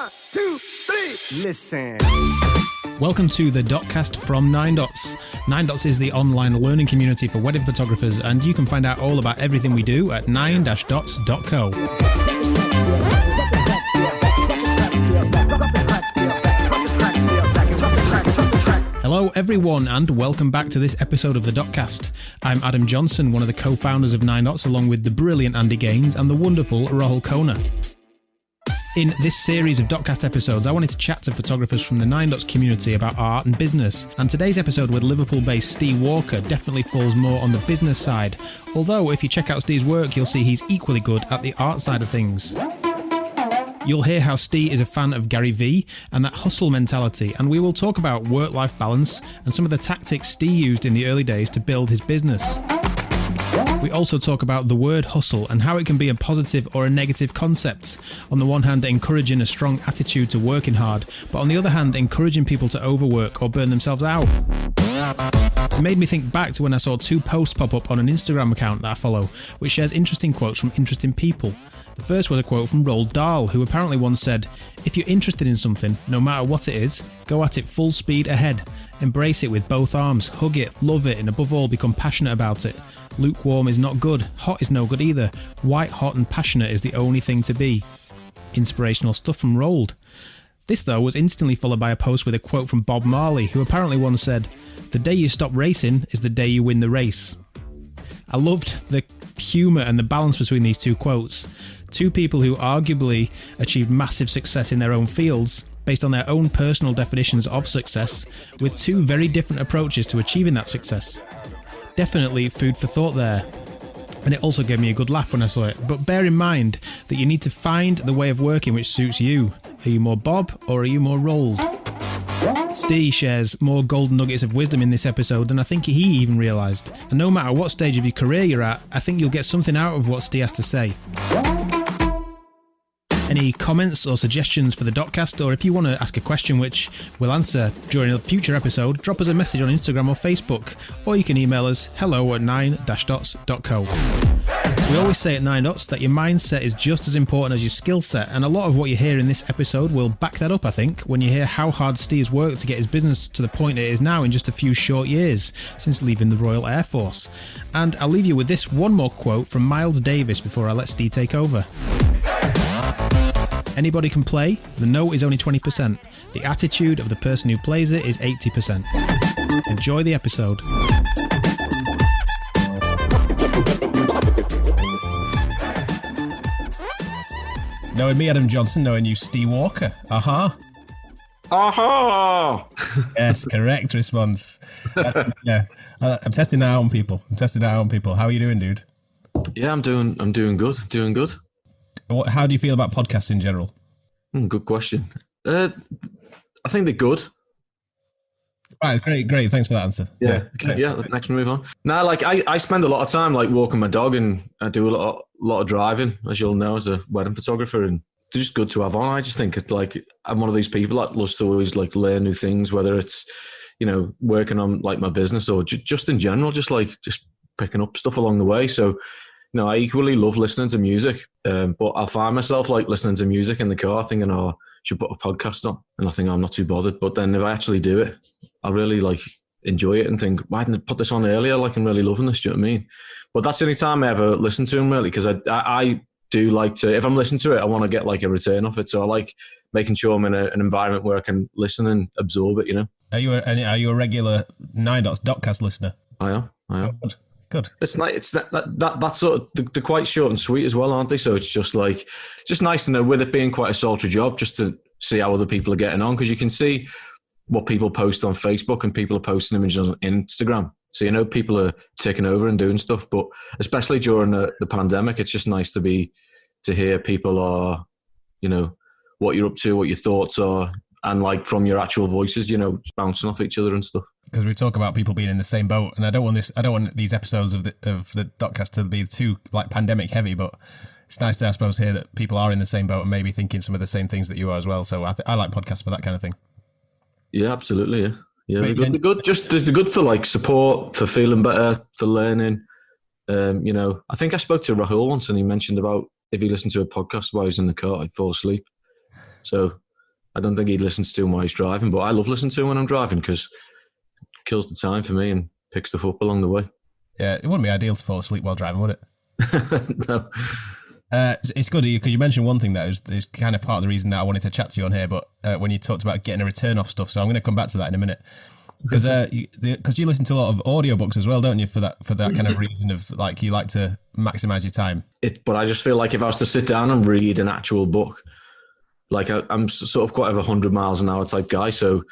1, 2, 3, listen. Welcome to the Dotcast from 9 Dots. 9 Dots is the online learning community for wedding photographers, and you can find out all about everything we do at 9-dots.co. Hello everyone, and welcome back to this episode of the Dotcast. I'm Adam Johnson, one of the co-founders of 9 Dots, along with the brilliant Andy Gaines and the wonderful Rahul Kona. In this series of Dotcast episodes, I wanted to chat to photographers from the 9 Dots community about art and business, and today's episode with Liverpool-based Steve Walker definitely falls more on the business side, although if you check out Steve's work, you'll see he's equally good at the art side of things. You'll hear how Steve is a fan of Gary Vee and that hustle mentality, and we will talk about work-life balance and some of the tactics Steve used in the early days to build his business. We also talk about the word hustle and how it can be a positive or a negative concept. On the one hand, encouraging a strong attitude to working hard, but on the other hand, encouraging people to overwork or burn themselves out. It made me think back to when I saw two posts pop up on an Instagram account that I follow, which shares interesting quotes from interesting people. The first was a quote from Roald Dahl, who apparently once said, "If you're interested in something, no matter what it is, go at it full speed ahead. Embrace it with both arms, hug it, love it, and above all, become passionate about it. Lukewarm is not good, hot is no good either. White hot and passionate is the only thing to be." Inspirational stuff from Roald. This, though, was instantly followed by a post with a quote from Bob Marley, who apparently once said, "The day you stop racing is the day you win the race." I loved the humour and the balance between these two quotes. Two people who arguably achieved massive success in their own fields, based on their own personal definitions of success, with two very different approaches to achieving that success. Definitely food for thought there. And it also gave me a good laugh when I saw it. But bear in mind that you need to find the way of working which suits you. Are you more Bob or are you more Roald? Steve shares more golden nuggets of wisdom in this episode than I think he even realised. And no matter what stage of your career you're at, I think you'll get something out of what Steve has to say. Any comments or suggestions for the Dotcast, or if you want to ask a question which we'll answer during a future episode, drop us a message on Instagram or Facebook, or you can email us hello@9-dots.co. We always say at 9 Dots that your mindset is just as important as your skill set, and a lot of what you hear in this episode will back that up, I think, when you hear how hard Steve's worked to get his business to the point it is now in just a few short years since leaving the Royal Air Force. And I'll leave you with this one more quote from Miles Davis before I let Steve take over. "Anybody can play, the note is only 20%. The attitude of the person who plays it is 80%. Enjoy the episode. Knowing me, Adam Johnson, knowing you, Steve Walker. Aha. Aha! Yes, correct response. Yeah, I'm testing that out on people. How are you doing, dude? Yeah, I'm doing good. How do you feel about podcasts in general? Good question. I think they're good. Right, great. Thanks for that answer. Yeah. Next, move on. Now, like I spend a lot of time like walking my dog, and I do a lot of driving, as you'll know, as a wedding photographer, and they're just good to have on. I just think it's like I'm one of these people that loves to always like learn new things, whether it's working on like my business or just in general, just picking up stuff along the way. So. No, I equally love listening to music, but I'll find myself like listening to music in the car thinking, oh, I should put a podcast on. And I think I'm not too bothered. But then if I actually do it, I really like enjoy it and think, why didn't I put this on earlier? Like I'm really loving this, do you know what I mean? But that's the only time I ever listen to them really, because I do like to, if I'm listening to it, I want to get like a return off it. So I like making sure I'm in an environment where I can listen and absorb it, Are you a regular 9 Dots Dotcast listener? I am. Good. It's nice. It's that sort of they're quite short and sweet as well, aren't they? So it's just nice to know, with it being quite a sultry job, just to see how other people are getting on, because you can see what people post on Facebook and people are posting images on Instagram. So people are taking over and doing stuff, but especially during the pandemic, it's just nice to hear people are, what you're up to, what your thoughts are, and like from your actual voices, just bouncing off each other and stuff. Because we talk about people being in the same boat, and I don't want these episodes of the Dotcast to be too like pandemic heavy, but it's nice to, I suppose, hear that people are in the same boat and maybe thinking some of the same things that you are as well. So I like podcasts for that kind of thing. Yeah, absolutely. Yeah, they're good. They're good for like support, for feeling better, for learning. I think I spoke to Rahul once, and he mentioned about if he listened to a podcast while he was in the car, I'd fall asleep. So I don't think he listens to him while he's driving, but I love listening to him when I'm driving because it kills the time for me and picks stuff up along the way. Yeah, it wouldn't be ideal to fall asleep while driving, would it? No. It's good because you mentioned one thing that is kind of part of the reason that I wanted to chat to you on here, but when you talked about getting a return off stuff, so I'm going to come back to that in a minute. Because you listen to a lot of audiobooks as well, don't you, for that kind of reason of like you like to maximize your time. But I just feel like if I was to sit down and read an actual book, like I'm sort of quite of 100 miles an hour type guy, so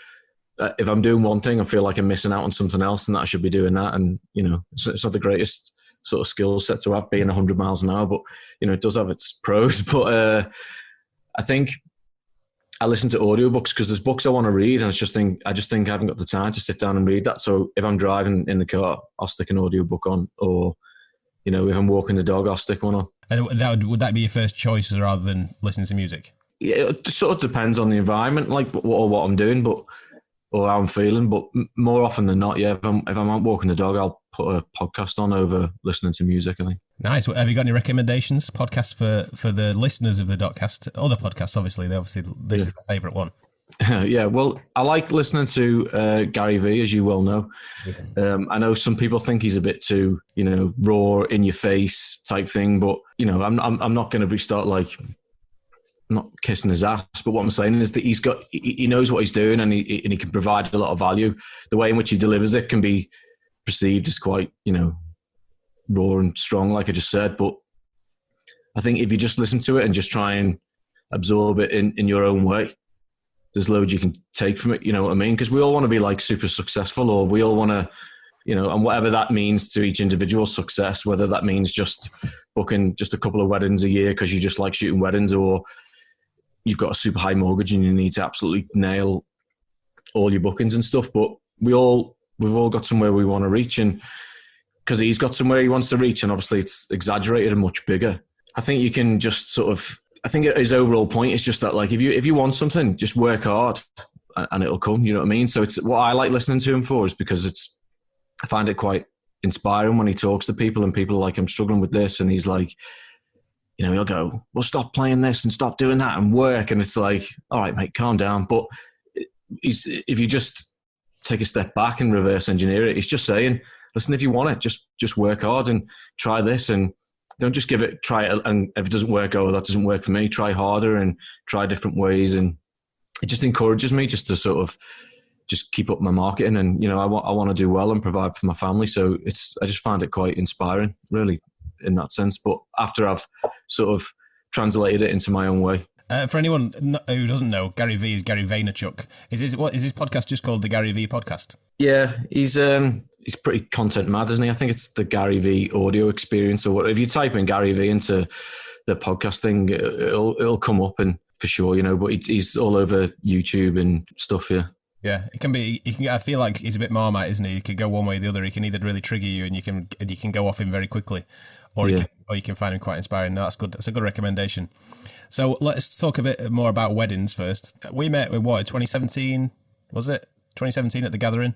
if I'm doing one thing, I feel like I'm missing out on something else, and that I should be doing that. And it's not the greatest sort of skill set to have being 100 miles an hour, but it does have its pros. But I think I listen to audiobooks because there's books I want to read, and I just think I haven't got the time to sit down and read that. So if I'm driving in the car, I'll stick an audiobook on, or if I'm walking the dog, I'll stick one on. And would that be your first choice rather than listening to music? Yeah, it sort of depends on the environment, like what I'm doing, or how I'm feeling. But more often than not, yeah, if I'm out walking the dog, I'll put a podcast on over listening to music, I think. Nice. Well, have you got any recommendations, podcasts for the listeners of the Dotcast? Other podcasts, obviously. This is the favourite one. Yeah, well, I like listening to Gary Vee, as you well know. I know some people think he's a bit too, raw, in your face type thing, but I'm not going to start like not kissing his ass. But what I'm saying is that he knows what he's doing, and he can provide a lot of value. The way in which he delivers it can be perceived as quite, raw and strong, like I just said. But I think if you just listen to it and just try and absorb it in your own way, there's loads you can take from it, you know what I mean? Because we all want to be like super successful, or we all want to, and whatever that means to each individual success, whether that means just booking just a couple of weddings a year because you just like shooting weddings, or you've got a super high mortgage and you need to absolutely nail all your bookings and stuff. But we've all got somewhere we want to reach, and because he's got somewhere he wants to reach, and obviously it's exaggerated and much bigger. I think you can just I think his overall point is just that, like, if you want something, just work hard and it'll come, you know what I mean? So it's what I like listening to him for, is because I find it quite inspiring when he talks to people, and people are like, I'm struggling with this, and he's like, he'll go, well, stop playing this and stop doing that and work. And it's like, all right, mate, calm down. But if you just take a step back and reverse engineer it, he's just saying, listen, if you want it, just work hard and try this, and don't just try it. And if it doesn't work, that doesn't work for me. Try harder and try different ways. And it just encourages me just to sort of just keep up my marketing. And, I want to do well and provide for my family. So I just find it quite inspiring, really, in that sense. But after I've sort of translated it into my own way. For anyone who doesn't know, Gary Vee is Gary Vaynerchuk. Is his podcast just called the Gary Vee Podcast? Yeah, he's pretty content mad, isn't he? I think it's the Gary Vee audio experience, or if you type in Gary Vee into the podcast thing, it'll come up, and for sure, But he's all over YouTube and stuff. Yeah. Yeah, it can be. I feel like he's a bit Marmite, isn't he? He can go one way or the other. He can either really trigger you, and you can go off him very quickly, or you can find him quite inspiring. No, that's good. That's a good recommendation. So let's talk a bit more about weddings first. We met with 2017, was it? 2017 at the Gathering,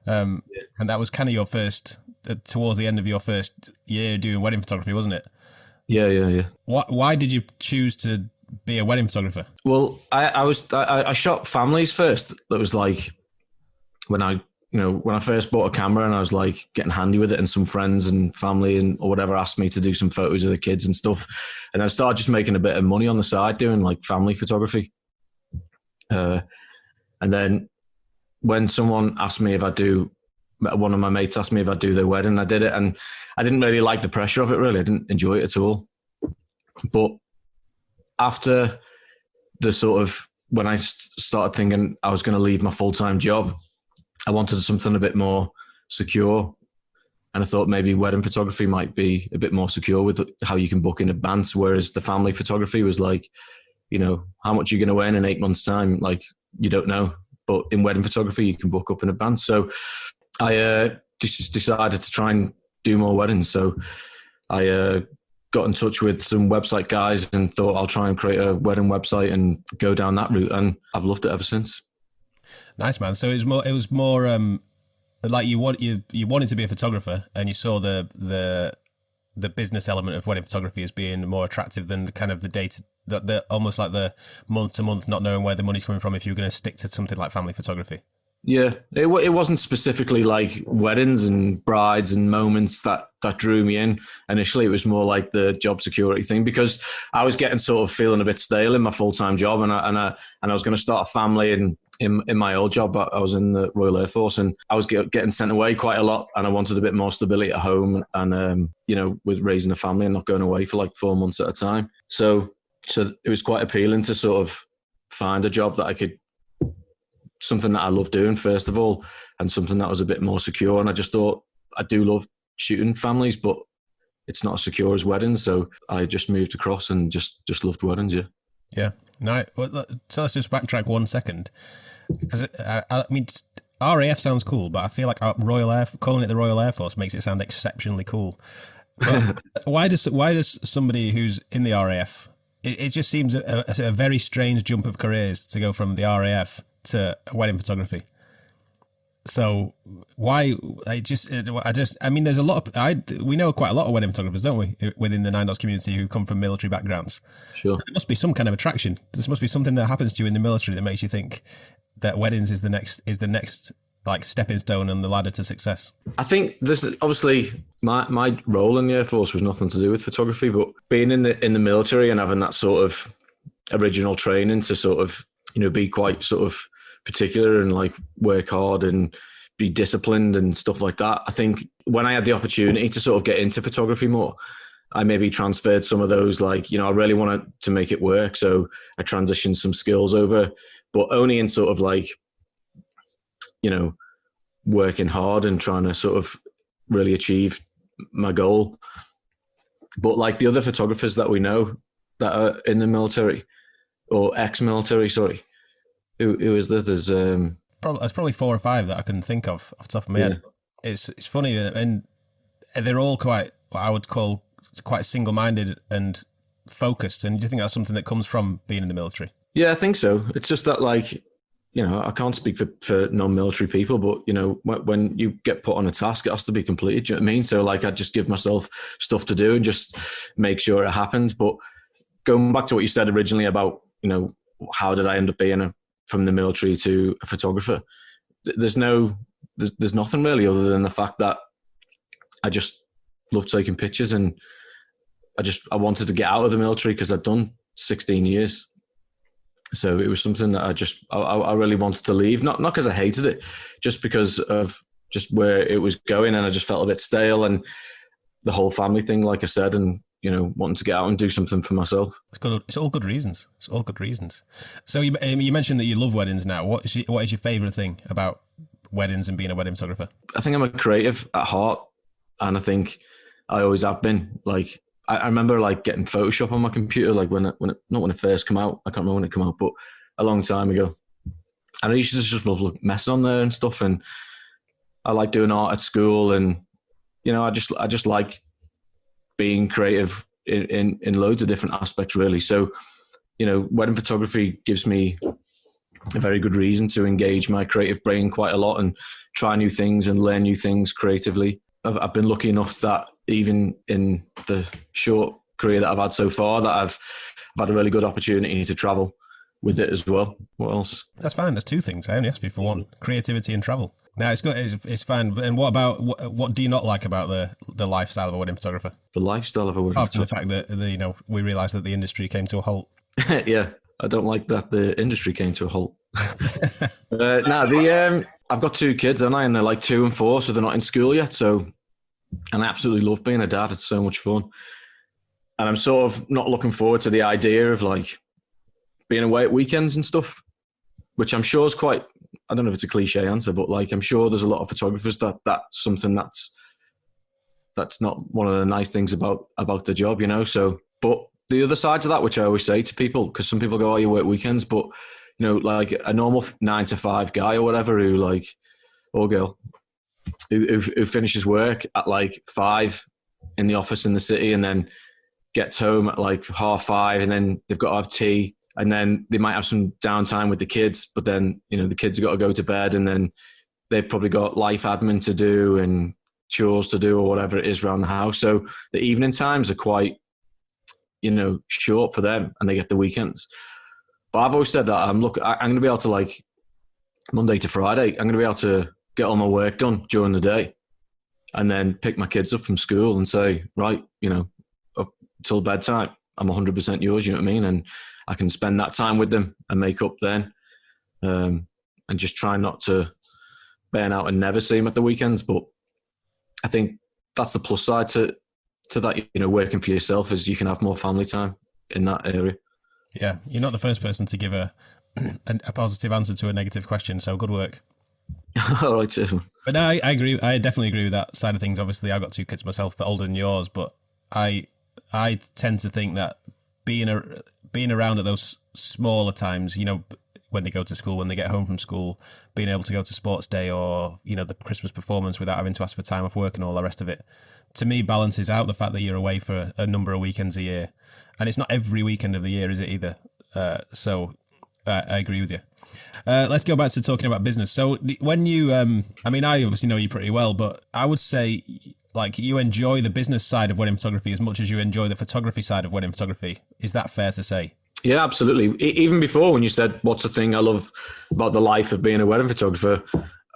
and that was kind of your first, towards the end of your first year doing wedding photography, wasn't it? Yeah. Why did you choose to be a wedding photographer? Well, I shot families first. That was like when I first bought a camera, and I was like getting handy with it, and some friends and family or whatever asked me to do some photos of the kids and stuff. And I started just making a bit of money on the side doing like family photography. And then when someone asked me one of my mates asked me if I'd do their wedding, I did it, and I didn't really like the pressure of it, really. I didn't enjoy it at all. But after the sort of, when I started thinking I was going to leave my full-time job, I wanted something a bit more secure. And I thought maybe wedding photography might be a bit more secure with how you can book in advance. Whereas the family photography was like, how much you're going to earn in 8 months' time, like, you don't know. But in wedding photography, you can book up in advance. So I just decided to try and do more weddings. So I got in touch with some website guys and thought I'll try and create a wedding website and go down that route. And I've loved it ever since. Nice, man. So it was more like you wanted to be a photographer, and you saw the business element of wedding photography as being more attractive than the kind of the the almost like the month to month, not knowing where the money's coming from if you're going to stick to something like family photography? Yeah, it wasn't specifically like weddings and brides and moments that drew me in initially. It was more like the job security thing, because I was getting sort of feeling a bit stale in my full-time job, and I was going to start a family. And in my old job, I was in the Royal Air Force, and I was getting sent away quite a lot, and I wanted a bit more stability at home, and with raising a family and not going away for like 4 months at a time. So it was quite appealing to sort of find a job that I could, something that I love doing first of all, and something that was a bit more secure. And I just thought, I do love shooting families, but it's not as secure as weddings. So I just moved across and just loved weddings. Yeah. No. So let's just backtrack 1 second, because I mean, RAF sounds cool, but I feel like calling it the Royal Air Force makes it sound exceptionally cool. But why does somebody who's in the RAF? It just seems a very strange jump of careers to go from the RAF to wedding photography. So why? I mean, there's a lot of we know quite a lot of wedding photographers, don't we, within the Nine Dots community who come from military backgrounds. Sure. So there must be some kind of attraction. There must be something that happens to you in the military that makes you think that weddings is the next like stepping stone on the ladder to success. I think this obviously my role in the Air Force was nothing to do with photography, but being in the military and having that sort of original training to sort of be quite sort of particular and like work hard and be disciplined and stuff like that. I think when I had the opportunity to sort of get into photography more, I maybe transferred some of those, like, I really wanted to make it work. So I transitioned some skills over, but only in sort of like, working hard and trying to sort of really achieve my goal. But like the other photographers that we know that are in the military or ex-military, sorry, who is there? There's probably 4 or 5 that I can think of off the top of my head. It's funny, and they're all quite, what I would call quite single-minded and focused. And do you think that's something that comes from being in the military? Yeah, I think so. It's just that, like, I can't speak for non-military people, but, when you get put on a task, it has to be completed. Do you know what I mean? So, like, I just give myself stuff to do and just make sure it happens. But going back to what you said originally about, how did I end up being from the military to a photographer? There's nothing really other than the fact that I just love taking pictures, and I wanted to get out of the military because I'd done 16 years. So it was something that I really wanted to leave, not because I hated it, just because of just where it was going, and I just felt a bit stale, and the whole family thing, like I said, and wanting to get out and do something for myself. It's all good reasons. It's all good reasons. So you mentioned that you love weddings now. What is your favourite thing about weddings and being a wedding photographer? I think I'm a creative at heart, and I think I always have been. Like, I remember like getting Photoshop on my computer, like when it first came out. I can't remember when it came out, but a long time ago. And I used to just love messing on there and stuff. And I like doing art at school, and I just like being creative in loads of different aspects, really. So, wedding photography gives me a very good reason to engage my creative brain quite a lot and try new things and learn new things creatively. I've been lucky enough that even in the short career that I've had so far, that I've had a really good opportunity to travel with it as well. What else? That's fine. There's 2 things. I only asked you for 1: creativity and travel. No, it's good. It's fine. And what do you not like about the lifestyle of a wedding photographer? The lifestyle of a wedding photographer? Apart from the fact that we realised that the industry came to a halt. Yeah, I don't like that the industry came to a halt. I've got 2 kids, and they're like 2 and 4, so they're not in school yet. So, and I absolutely love being a dad. It's so much fun. And I'm sort of not looking forward to the idea of like being away at weekends and stuff, which I'm sure is quite, I don't know if it's a cliche answer, but like, I'm sure there's a lot of photographers that's something that's not one of the nice things about the job, So, but the other side to that, which I always say to people, because some people go, "Oh, you work weekends," but like a normal 9 to 5 guy or whatever, who like, or girl, who finishes work at like 5 in the office in the city, and then gets home at like 5:30, and then they've got to have tea, and then they might have some downtime with the kids, but then the kids have got to go to bed, and then they've probably got life admin to do and chores to do or whatever it is around the house. So the evening times are quite short for them and they get the weekends. But I've always said that I'm going to be able to, like, Monday to Friday, I'm going to be able to get all my work done during the day and then pick my kids up from school and say, right, up till bedtime, I'm 100% yours, you know what I mean? And I can spend that time with them and make up then, and just try not to burn out and never see them at the weekends. But I think that's the plus side to that, working for yourself, is you can have more family time in that area. Yeah, you're not the first person to give a positive answer to a negative question, so good work. All right, cheers. But no, I agree. I definitely agree with that side of things. Obviously, I've got 2 kids myself, but older than yours. But I tend to think that being around at those smaller times, when they go to school, when they get home from school, being able to go to sports day or, the Christmas performance without having to ask for time off work and all the rest of it, to me balances out the fact that you're away for a number of weekends a year. And it's not every weekend of the year, is it either? So I agree with you. Let's go back to talking about business. So when you, I obviously know you pretty well, but I would say, like, you enjoy the business side of wedding photography as much as you enjoy the photography side of wedding photography. Is that fair to say? Yeah, absolutely. Even before, when you said, what's the thing I love about the life of being a wedding photographer,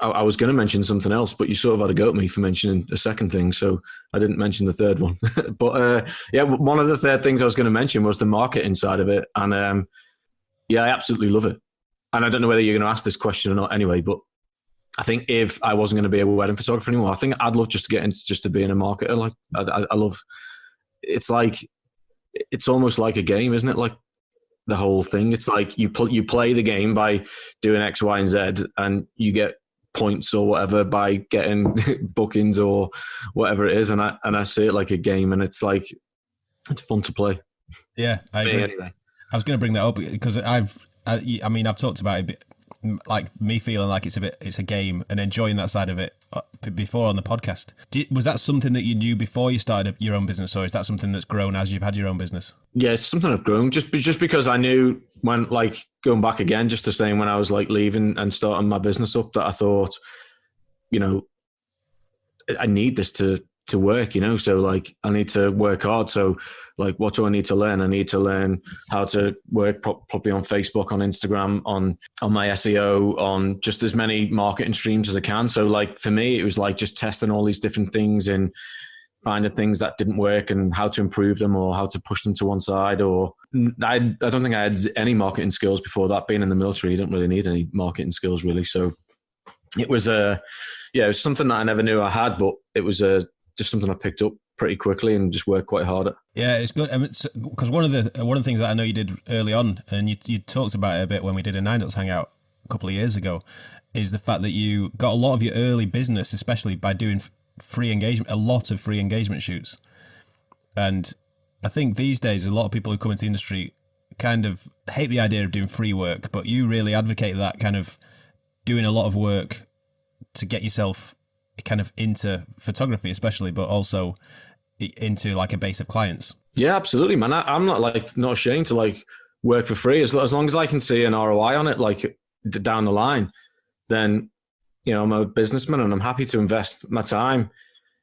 I was going to mention something else, but you sort of had a go at me for mentioning a second thing, so I didn't mention the third one. But one of the third things I was going to mention was the marketing side of it. And I absolutely love it. And I don't know whether you're going to ask this question or not anyway, but I think if I wasn't going to be a wedding photographer anymore, I think I'd love just to get into just to being a marketer. Like, I love, it's almost like a game, isn't it? Like, the whole thing. It's like you play the game by doing X, Y, and Z, and you get points or whatever by getting bookings or whatever it is. And I see it like a game, and it's like, it's fun to play. Yeah, I agree. Anyway. I was going to bring that up because I've talked about it a bit, like me feeling like it's a game and enjoying that side of it before on the podcast. Was that something that you knew before you started your own business, or is that something that's grown as you've had your own business? Yeah, it's something I've grown just because I knew when, like, going back again, just to saying when I was like leaving and starting my business up, that I thought, I need this to work, so like I need to work hard. So like, what do I need to learn? I need to learn how to work properly on Facebook, on Instagram, on my SEO, on just as many marketing streams as I can. So like for me, it was like just testing all these different things and finding things that didn't work and how to improve them or how to push them to one side. Or I don't think I had any marketing skills before that. Being in the military, you don't really need any marketing skills really. So it was it was something that I never knew I had, but it was just something I picked up pretty quickly and just worked quite hard at. Yeah, it's good. Because one of the things that I know you did early on, and you talked about it a bit when we did a 9dots hangout a couple of years ago, is the fact that you got a lot of your early business, especially by doing a lot of free engagement shoots. And I think these days, a lot of people who come into the industry kind of hate the idea of doing free work, but you really advocate that kind of doing a lot of work to get yourself kind of into photography especially, but also into like a base of clients. Yeah, absolutely, man. I'm not ashamed to like work for free as long as I can see an ROI on it, like down the line. Then, I'm a businessman and I'm happy to invest my time,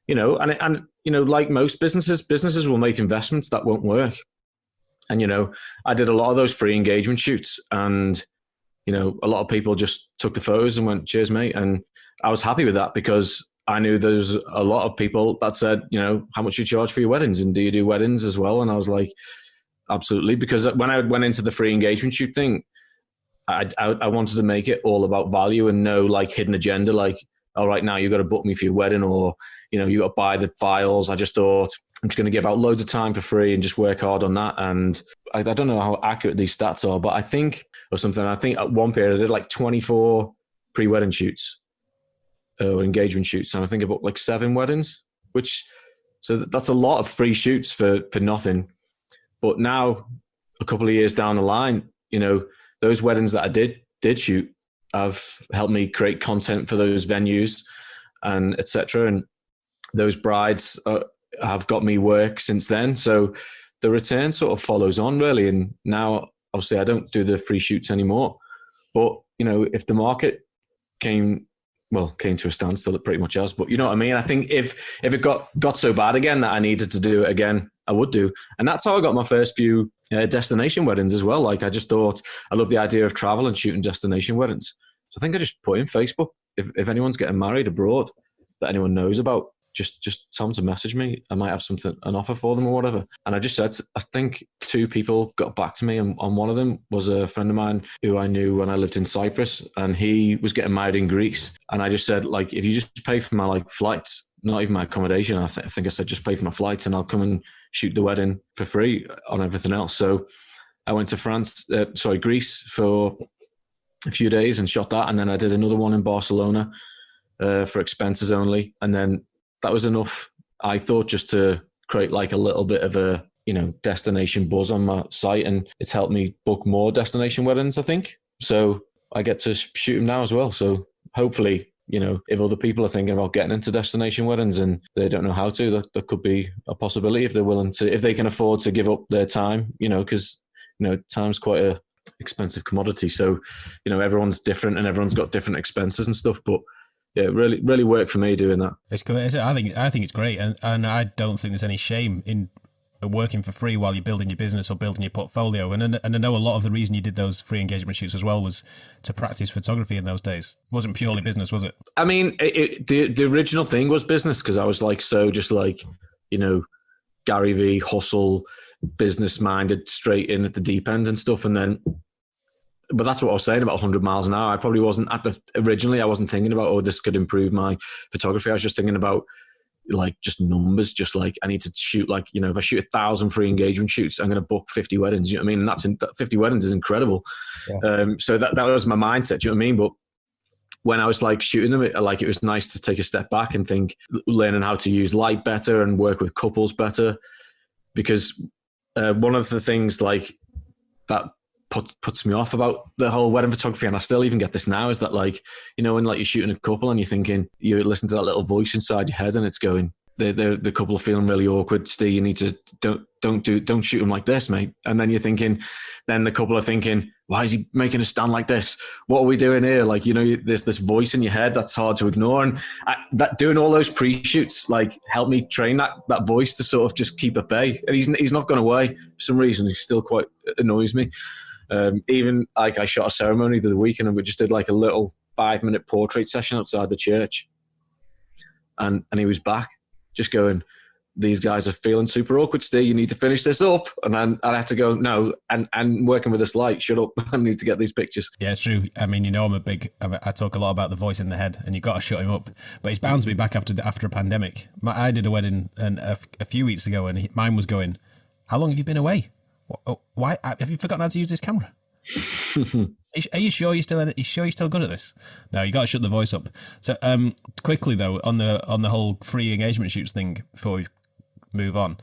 and like most businesses will make investments that won't work. And, I did a lot of those free engagement shoots and, a lot of people just took the photos and went, cheers, mate. And I was happy with that because I knew there's a lot of people that said, how much you charge for your weddings and do you do weddings as well? And I was like, absolutely. Because when I went into the free engagement shoot thing, I wanted to make it all about value and no like hidden agenda. Like, all right, now you got to book me for your wedding or, you got to buy the files. I just thought I'm just going to give out loads of time for free and just work hard on that. And I don't know how accurate these stats are, but I think at one period I did like 24 pre-wedding shoots. Engagement shoots, and I think about like 7 weddings, so that's a lot of free shoots for nothing. But now, a couple of years down the line, those weddings that I did shoot have helped me create content for those venues and etc. And those brides have got me work since then. So the return sort of follows on really. And now, obviously, I don't do the free shoots anymore. But if the market came to a standstill, it pretty much has. But you know what I mean? I think if it got so bad again that I needed to do it again, I would do. And that's how I got my first few destination weddings as well. Like I just thought I love the idea of travel and shooting destination weddings. So I think I just put in Facebook, if anyone's getting married abroad that anyone knows about, just tell them to message me. I might have an offer for them or whatever. And I just said, I think 2 people got back to me, and one of them was a friend of mine who I knew when I lived in Cyprus, and he was getting married in Greece. And I just said, like, if you just pay for my like flights, not even my accommodation, I think I said just pay for my flights, and I'll come and shoot the wedding for free on everything else. So I went to Greece for a few days and shot that, and then I did another one in Barcelona for expenses only, and then that was enough, I thought, just to create like a little bit of a, destination buzz on my site, and it's helped me book more destination weddings, I think. So I get to shoot them now as well. So hopefully, if other people are thinking about getting into destination weddings and they don't know how to, that could be a possibility if they're willing to, if they can afford to give up their time, because, time's quite a expensive commodity. So, everyone's different and everyone's got different expenses and stuff, but yeah, it really worked for me doing that. It's good. I think it's great, and I don't think there's any shame in working for free while you're building your business or building your portfolio. And I know a lot of the reason you did those free engagement shoots as well was to practice photography in those days. It wasn't purely business, was it? I mean, the original thing was business, because I was like Gary V, hustle, business minded, straight in at the deep end and stuff, and then. But that's what I was saying about 100 miles an hour. I probably wasn't originally I wasn't thinking about, this could improve my photography. I was just thinking about like just numbers, just like I need to shoot like, if I shoot 1,000 free engagement shoots, I'm going to book 50 weddings. You know what I mean? And 50 weddings is incredible. Yeah. So that was my mindset. Do you know what I mean? But when I was like shooting them, it was nice to take a step back and think, learning how to use light better and work with couples better. Because one of the things like that puts me off about the whole wedding photography, and I still even get this now, is that like, when like you're shooting a couple and you're thinking, you listen to that little voice inside your head and it's going, the couple are feeling really awkward. Steve, you need to don't shoot them like this, mate. And then you're thinking, then the couple are thinking, why is he making a stand like this? What are we doing here? Like, there's this voice in your head that's hard to ignore. And that doing all those pre-shoots, like, helped me train that voice to sort of just keep at bay. And he's not gone away for some reason. He still quite annoys me. Even like I shot a ceremony the weekend and we just did like a little 5-minute portrait session outside the church. And he was back just going, these guys are feeling super awkward, Steve. You need to finish this up. And then I had to go, no, and working with this light, shut up. I need to get these pictures. Yeah, it's true. I mean, I talk a lot about the voice in the head, and you've got to shut him up. But he's bound to be back after a pandemic. I did a wedding a few weeks ago, and mine was going, how long have you been away? Why have you forgotten how to use this camera? Are you sure you're still good at this? No, you got to shut the voice up. So quickly though, on the whole free engagement shoots thing, before we move on,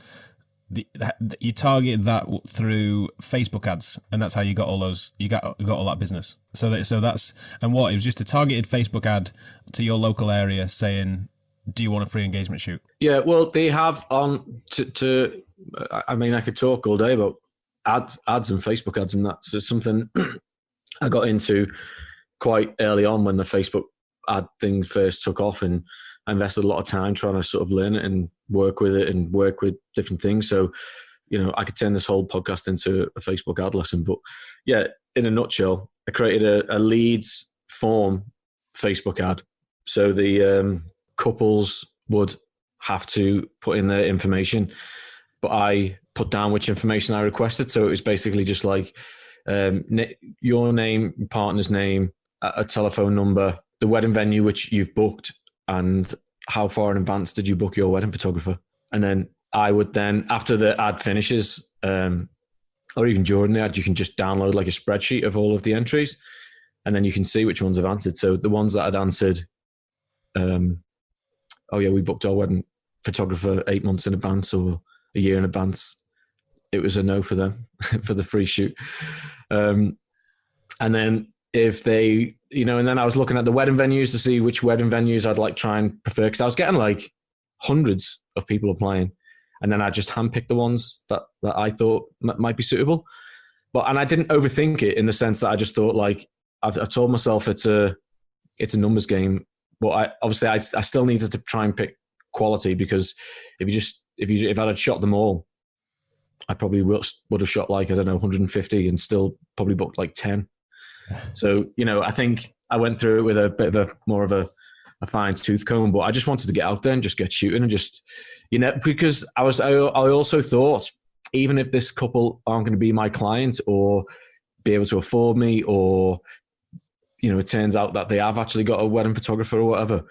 you targeted that through Facebook ads, and that's how you got all those. You got all that business. So that's, and what, it was just a targeted Facebook ad to your local area saying, do you want a free engagement shoot? Yeah, well, they have on to I mean, I could talk all day about ads and Facebook ads and that. So it's something I got into quite early on when the Facebook ad thing first took off, and I invested a lot of time trying to sort of learn it and work with it and work with different things. So, I could turn this whole podcast into a Facebook ad lesson. But yeah, in a nutshell, I created a leads form Facebook ad. So the couples would have to put in their information, but I put down which information I requested. So it was basically just like your name, partner's name, a telephone number, the wedding venue which you've booked, and how far in advance did you book your wedding photographer. And then I would then, after the ad finishes, or even during the ad, you can just download like a spreadsheet of all of the entries, and then you can see which ones have answered. So the ones that had answered, we booked our wedding photographer 8 months in advance or a year in advance, it was a no for them for the free shoot. And then if they, and then I was looking at the wedding venues to see which wedding venues I'd like try and prefer, because I was getting like hundreds of people applying, and then I just handpicked the ones that I thought might be suitable. And I didn't overthink it in the sense that I just thought, like, I've told myself it's a numbers game, but I still needed to try and pick quality, because if I'd shot them all I probably would have shot like, I don't know, 150 and still probably booked like 10. So, I think I went through it with a bit of more of a fine tooth comb, but I just wanted to get out there and just get shooting and just, because I also thought, even if this couple aren't going to be my client or be able to afford me, or, it turns out that they have actually got a wedding photographer or whatever,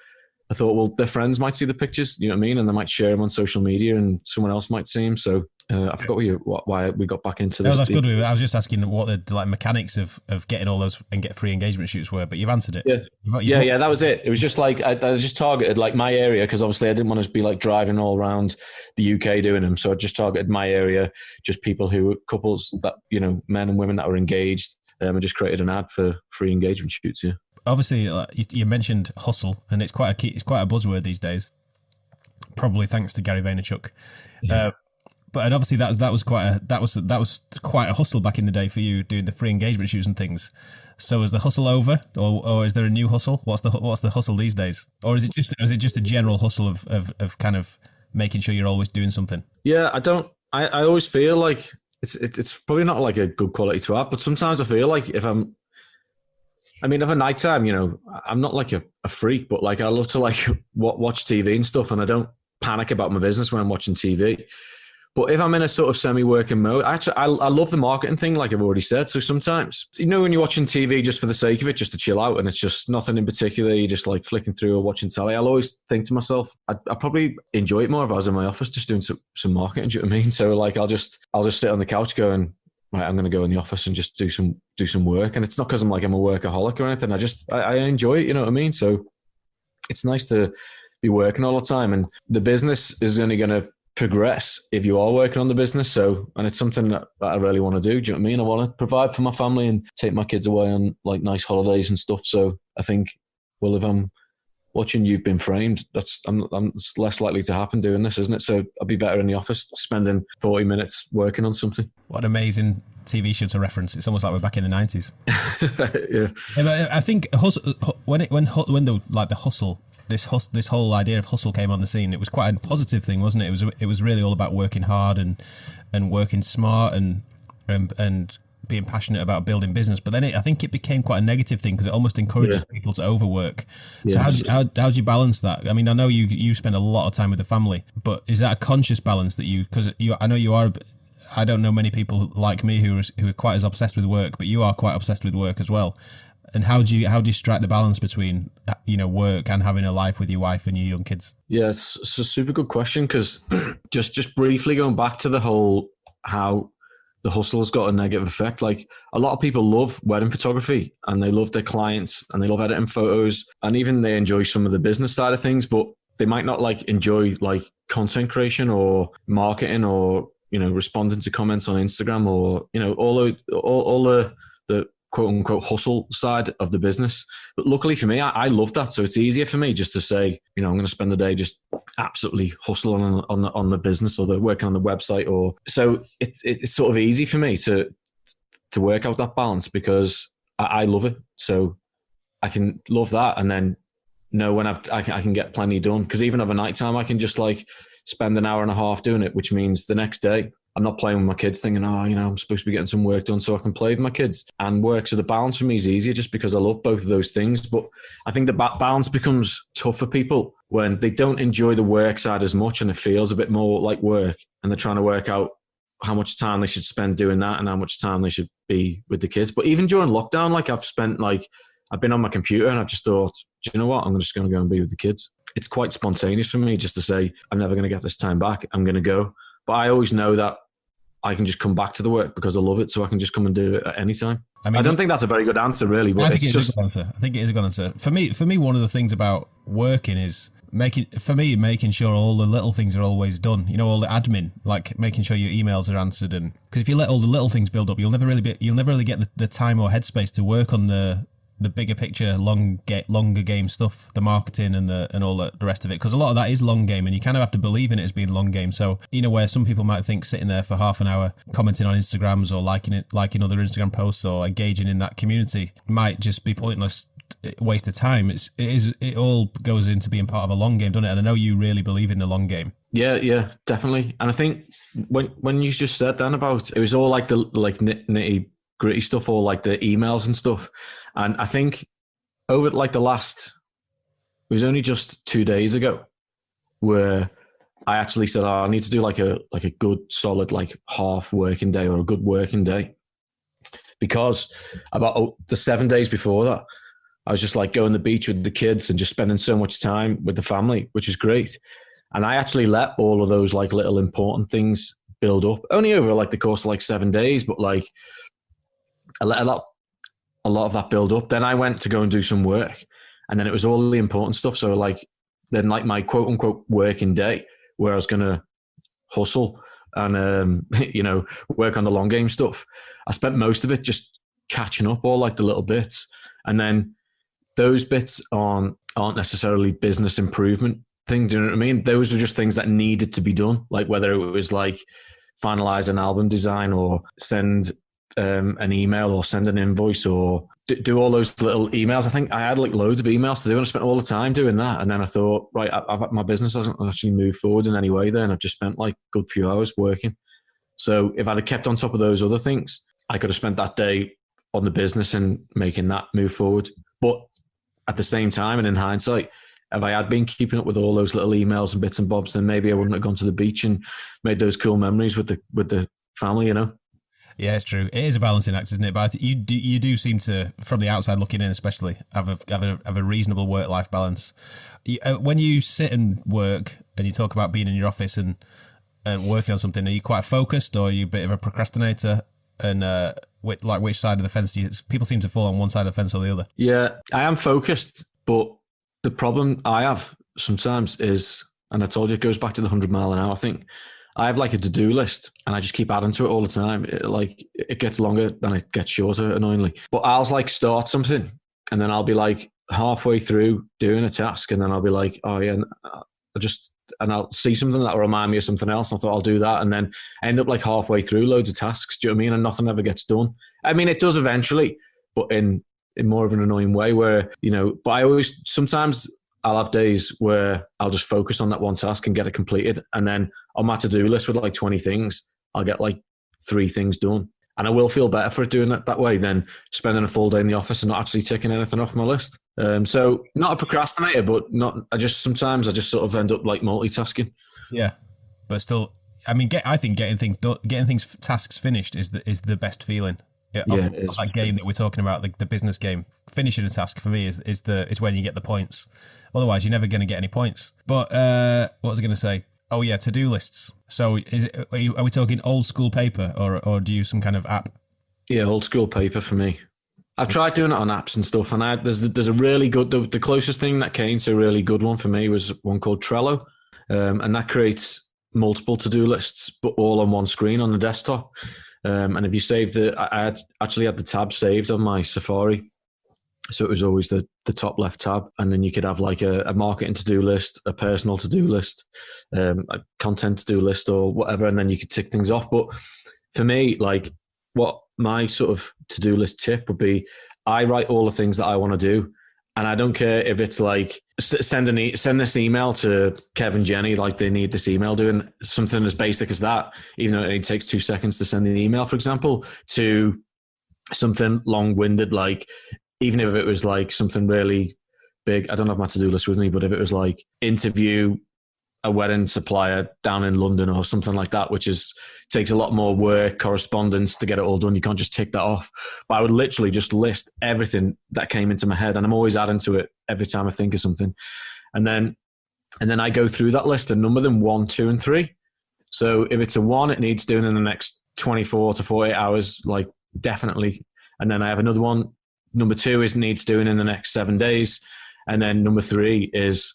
I thought, well, their friends might see the pictures, you know what I mean? And they might share them on social media and someone else might see them. So I forgot why we got back into this. No, that's good. I was just asking what the mechanics of getting all those and get free engagement shoots were, but you've answered it. Yeah. That was it. It was just like, I just targeted like my area, because obviously I didn't want to be like driving all around the UK doing them. So I just targeted my area, just people who were couples that, men and women that were engaged. I just created an ad for free engagement shoots. Yeah. Obviously, you mentioned hustle, and it's quite a buzzword these days. Probably thanks to Gary Vaynerchuk. Yeah. But obviously that was quite a hustle back in the day for you, doing the free engagement shoots and things. So is the hustle over, or is there a new hustle? What's the hustle these days, or is it just a general hustle of kind of making sure you're always doing something? Yeah, I always feel like it's probably not like a good quality to have, but sometimes I feel like if a nighttime, I'm not like a freak, but like I love to like watch TV and stuff, and I don't panic about my business when I'm watching TV. But if I'm in a sort of semi-working mode, I love the marketing thing, like I've already said. So sometimes, when you're watching TV just for the sake of it, just to chill out, and it's just nothing in particular, you're just like flicking through or watching telly, I'll always think to myself, I probably enjoy it more if I was in my office just doing some marketing. Do you know what I mean? So like I'll just sit on the couch going, right, I'm going to go in the office and just do some work. And it's not because I'm a workaholic or anything. I enjoy it. You know what I mean? So it's nice to be working all the time, and the business is only going to progress if you are working on the business. So, and it's something that I really want to do. Do you know what I mean? I want to provide for my family and take my kids away on like nice holidays and stuff. So I think, well, if I'm watching You've Been Framed, it's less likely to happen doing this, isn't it? So I'd be better in the office spending 40 minutes working on something. What an amazing TV show to reference. It's almost like we're back in the 90s. Yeah. I think the hustle, this whole idea of hustle came on the scene, it was quite a positive thing, wasn't it? It was really all about working hard and working smart and being passionate about building business. But then I think it became quite a negative thing, because it almost encourages people to overwork. So how do you balance that? I mean, I know you spend a lot of time with the family, but is that a conscious balance that I know you are. I don't know many people like me who are quite as obsessed with work, but you are quite obsessed with work as well. And how do you strike the balance between work and having a life with your wife and your young kids? Yeah, it's a super good question, because just briefly going back to the whole how the hustle has got a negative effect. Like, a lot of people love wedding photography and they love their clients and they love editing photos, and even they enjoy some of the business side of things, but they might not like enjoy like content creation or marketing or responding to comments on Instagram or all the quote unquote hustle side of the business. But luckily for me, I love that. So it's easier for me just to say, I'm going to spend the day just absolutely hustling on the business or working on the website. Or so it's sort of easy for me to work out that balance, because I love it. So I can love that and then know when I can get plenty done. Because even over nighttime, I can just like spend an hour and a half doing it, which means the next day I'm not playing with my kids thinking, I'm supposed to be getting some work done so I can play with my kids and work. So the balance for me is easier just because I love both of those things. But I think the balance becomes tough for people when they don't enjoy the work side as much and it feels a bit more like work, and they're trying to work out how much time they should spend doing that and how much time they should be with the kids. But even during lockdown, like I've been on my computer and I've just thought, do you know what? I'm just going to go and be with the kids. It's quite spontaneous for me just to say, I'm never going to get this time back. I'm going to go. But I always know that I can just come back to the work because I love it, so I can just come and do it at any time. I don't think that's a very good answer, really. But I think it is a good answer. I think it is a good answer. For me, one of the things about working is making sure all the little things are always done. All the admin, like making sure your emails are answered, and because if you let all the little things build up, you'll never really get the time or headspace to work on the bigger picture, longer game stuff, the marketing and all the rest of it. Because a lot of that is long game, and you kind of have to believe in it as being long game. So, where some people might think sitting there for half an hour commenting on Instagrams or liking other Instagram posts or engaging in that community might just be pointless waste of time. It all goes into being part of a long game, doesn't it? And I know you really believe in the long game. Yeah, definitely. And I think when you just said then about it was all like the nitty gritty stuff, all like the emails and stuff. And I think over like it was only just 2 days ago where I actually said, I need to do like a good solid like half working day or a good working day, because about the 7 days before that, I was just like going to the beach with the kids and just spending so much time with the family, which is great. And I actually let all of those like little important things build up, only over like the course of like 7 days, but like I let a lot of that build up. Then I went to go and do some work, and then it was all the important stuff. So like then like my quote unquote working day where I was going to hustle and, work on the long game stuff. I spent most of it just catching up all like the little bits. And then those bits aren't necessarily business improvement thing. Do you know what I mean? Those were just things that needed to be done. Like whether it was like finalize an album design or send an email or send an invoice or do all those little emails. I think I had like loads of emails to do and I spent all the time doing that. And then I thought, right, my business hasn't actually moved forward in any way then. I've just spent like a good few hours working. So if I'd have kept on top of those other things, I could have spent that day on the business and making that move forward. But at the same time, and in hindsight, if I had been keeping up with all those little emails and bits and bobs, then maybe I wouldn't have gone to the beach and made those cool memories with the family, you know? Yeah, it's true. It is a balancing act, isn't it? But you do seem to, from the outside looking in, especially, have a reasonable work-life balance. When you sit and work, and you talk about being in your office and working on something, are you quite focused, or are you a bit of a procrastinator? And which side of the fence do you? People seem to fall on one side of the fence or the other. Yeah, I am focused, but the problem I have sometimes is, and I told you, it goes back to the 100 mile an hour thing. I have like a to-do list and I just keep adding to it all the time. It gets longer than it gets shorter, annoyingly. But I'll like start something and then I'll be like halfway through doing a task and then I'll be like, oh yeah, and I'll see something that will remind me of something else. And I thought I'll do that and then end up like halfway through loads of tasks. Do you know what I mean? And nothing ever gets done. I mean, it does eventually, but in more of an annoying way where, but sometimes I'll have days where I'll just focus on that one task and get it completed. And then on my to-do list with like 20 things, I'll get like 3 things done. And I will feel better for doing it that way than spending a full day in the office and not actually ticking anything off my list. So not a procrastinator, but sometimes I just sort of end up like multitasking. Yeah. But still, I mean, I think getting tasks finished is the best feeling. Of that game that we're talking about, the business game. Finishing a task for me is when you get the points. Otherwise, you're never going to get any points. But what was I going to say? Oh yeah, to-do lists. So are we talking old school paper or do you use some kind of app? Yeah, old school paper for me. I've tried doing it on apps and stuff, and there's a really good. The closest thing that came to a really good one for me was one called Trello, and that creates multiple to-do lists, but all on one screen on the desktop. And if you save I actually had the tab saved on my Safari. So it was always the top left tab. And then you could have like a marketing to-do list, a personal to-do list, a content to-do list or whatever. And then you could tick things off. But for me, like what my sort of to-do list tip would be, I write all the things that I want to do. And I don't care if it's like send this email to Kevin, Jenny, like they need this email doing something as basic as that, even though it only takes 2 seconds to send an email, for example, to something long-winded, like even if it was like something really big. I don't have my to-do list with me, but if it was like interview a wedding supplier down in London or something like that, which takes a lot more work, correspondence to get it all done. You can't just tick that off. But I would literally just list everything that came into my head, and I'm always adding to it every time I think of something. And then I go through that list and number them 1, 2, and 3. So if it's a 1, it needs doing in the next 24 to 48 hours, like definitely. And then I have another one. Number 2 needs doing in the next 7 days. And then number 3 is,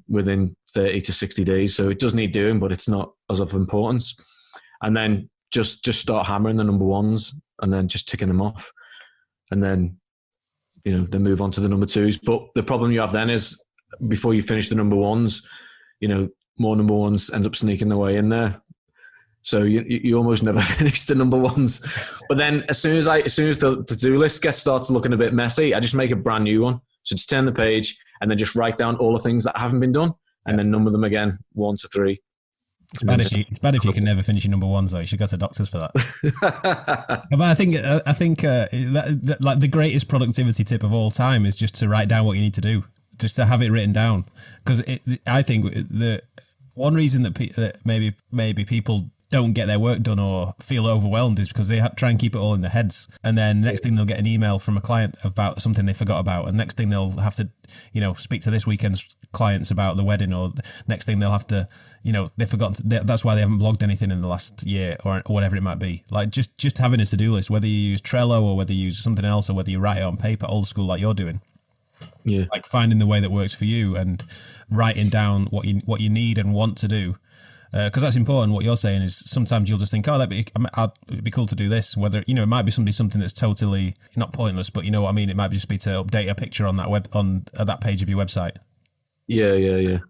within 30 to 60 days. So it does need doing, but it's not as of importance. And then just start hammering the number 1s and then just ticking them off. And then, then move on to the number 2s. But the problem you have then is before you finish the number 1s, more number 1s end up sneaking their way in there. So you almost never finish the number ones. But then as soon as the to-do list starts looking a bit messy, I just make a brand new one. So just turn the page and then just write down all the things that haven't been done and then number them again, 1 to 3. It's bad if you can never finish your number ones, though. You should go to doctors for that. But I think that, like, the greatest productivity tip of all time is just to write down what you need to do, just to have it written down. Because I think the one reason that maybe people don't get their work done or feel overwhelmed is because they try and keep it all in their heads, and then next thing they'll get an email from a client about something they forgot about, and next thing they'll have to speak to this weekend's clients about the wedding, or next thing they'll have to they forgot that's why they haven't blogged anything in the last year or whatever it might be. Like just having a to-do list, whether you use Trello or whether you use something else or whether you write it on paper old school like you're doing, like finding the way that works for you and writing down what you need and want to do. Because that's important. What you're saying is sometimes you'll just think, oh, it'd be cool to do this. Whether it might be something that's totally not pointless, but you know what I mean. It might just be to update a picture on that page of your website. Yeah.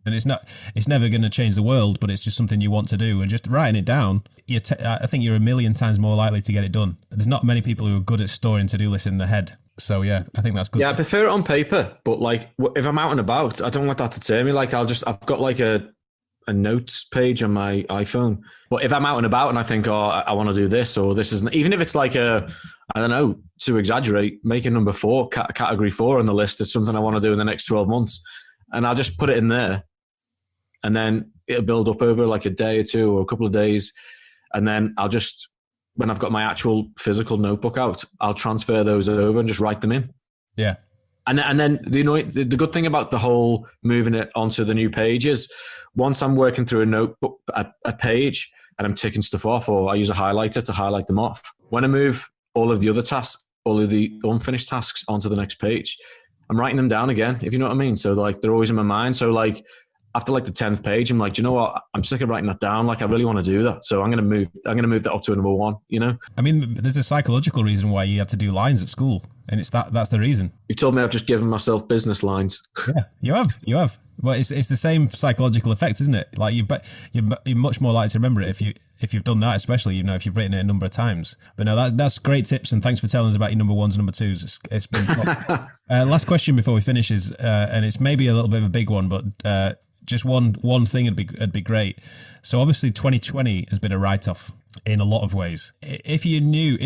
And it's never going to change the world, but it's just something you want to do. And just writing it down, I think you're a million times more likely to get it done. There's not many people who are good at storing to-do lists in their head. So yeah, I think that's good. Yeah, I prefer it on paper, but like if I'm out and about, I don't want that to deter me. Like I've got like a notes page on my iPhone. But if I'm out and about and I think, oh, I want to do this, or this isn't, even if it's like I don't know, to exaggerate, make a number 4, category 4 on the list is something I want to do in the next 12 months. And I'll just put it in there. And then it'll build up over like a day or two or a couple of days. And then I'll just, when I've got my actual physical notebook out, I'll transfer those over and just write them in. Yeah. And then the good thing about the whole moving it onto the new page is once I'm working through a notebook, a page, and I'm ticking stuff off, or I use a highlighter to highlight them off. When I move all of the other tasks, all of the unfinished tasks onto the next page, I'm writing them down again, if you know what I mean. So like they're always in my mind. So like after like the 10th page, I'm like, do you know what? I'm sick of writing that down. Like I really want to do that. So I'm going to move that up to a number 1, I mean, there's a psychological reason why you had to do lines at school. And it's that's the reason. You've told me I've just given myself business lines. Yeah, you have. But it's the same psychological effect, isn't it? Like you're much more likely to remember it if you've done that, especially if you've written it a number of times. But no, that's great tips, and thanks for telling us about your number 1s and number 2s. It's been fun. Last question before we finish is, and it's maybe a little bit of a big one, but just one thing would be great. So obviously 2020 has been a write-off in a lot of ways. If you knew,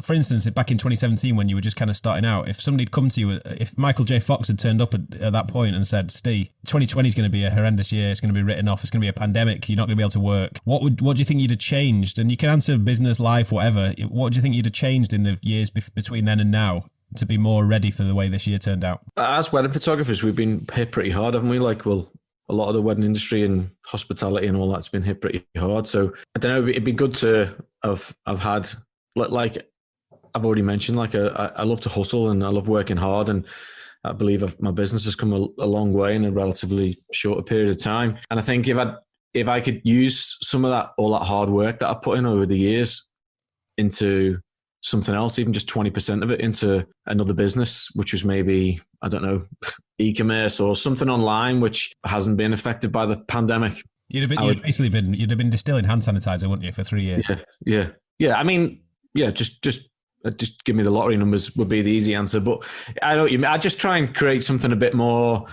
for instance, back in 2017 when you were just kind of starting out, if somebody had come to you, if Michael J. Fox had turned up at that point and said, Steve, 2020 is going to be a horrendous year, it's going to be written off, it's going to be a pandemic, you're not going to be able to work, what do you think you'd have changed? And you can answer business, life, whatever. What do you think you'd have changed in the years between then and now to be more ready for the way this year turned out? As wedding photographers, we've been hit pretty hard, haven't we? Like, well, a lot of the wedding industry and hospitality and all that's been hit pretty hard. So I don't know, it'd be good to have had, like I've already mentioned, like I love to hustle and I love working hard, and I believe my business has come a long way in a relatively shorter period of time. And I think if I could use some of all that hard work that I put in over the years into something else, even just 20% of it into another business, which was maybe, I don't know, e-commerce or something online, which hasn't been affected by the pandemic. You'd have been distilling hand sanitizer, wouldn't you, for 3 years? Yeah. I mean, yeah, just give me the lottery numbers would be the easy answer. But I know what you mean. I just try and create something a bit more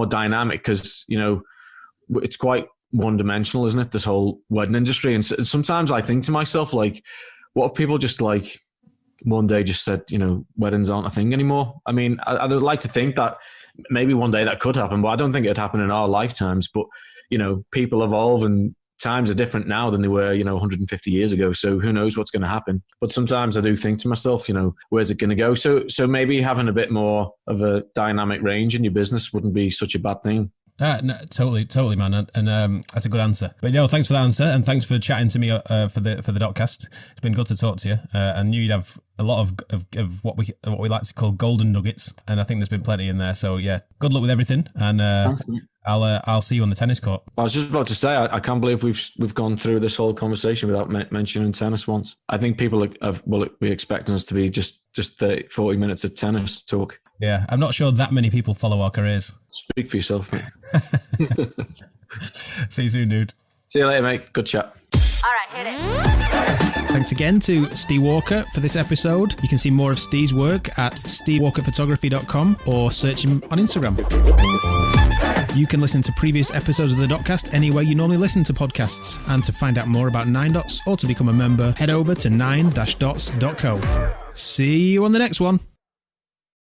dynamic, because it's quite one dimensional, isn't it? This whole wedding industry, and sometimes I think to myself, like, what if people just like one day just said, weddings aren't a thing anymore? I mean, I'd like to think that maybe one day that could happen, but I don't think it'd happen in our lifetimes. But, people evolve and times are different now than they were, 150 years ago. So who knows what's going to happen? But sometimes I do think to myself, where's it going to go? So maybe having a bit more of a dynamic range in your business wouldn't be such a bad thing. No, totally, man, and that's a good answer. But thanks for that answer, and thanks for chatting to me for the Dotcast. It's been good to talk to you. I knew you'd have a lot of what we like to call golden nuggets, and I think there's been plenty in there. So yeah, good luck with everything, and I'll see you on the tennis court. I was just about to say, I can't believe we've gone through this whole conversation without mentioning tennis once. I think people will be expecting us to be just 30, 40 minutes of tennis talk. Yeah, I'm not sure that many people follow our careers. Speak for yourself, mate. See you soon, dude. See you later, mate. Good chat. All right, hit it. Thanks again to Steve Walker for this episode. You can see more of Steve's work at stevewalkerphotography.com or search him on Instagram. You can listen to previous episodes of the Dotcast anywhere you normally listen to podcasts. And to find out more about 9dots or to become a member, head over to 9-dots.co. See you on the next one.